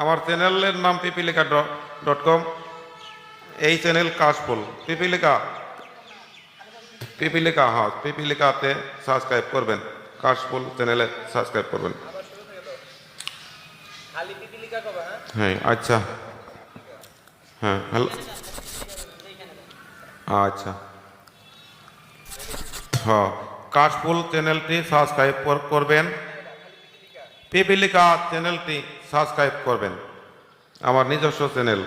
আমার চ্যানেলের নাম পিপিলিকা.com। এই চ্যানেল কাশফুল পিপিলিকা হ্যাঁ পিপিলিকাতে সাবস্ক্রাইব করবেন, কাশফুল চ্যানেলে সাবস্ক্রাইব করবেন। হ্যাঁ আচ্ছা, হ্যাঁ হ্যালো, আচ্ছা হ্যাঁ, কাশফুল চ্যানেলটি সাবস্ক্রাইব করবেন, পিপিলিকা চ্যানেলটি সাবস্ক্রাইব করবেন, আমার নিজস্ব চ্যানেল।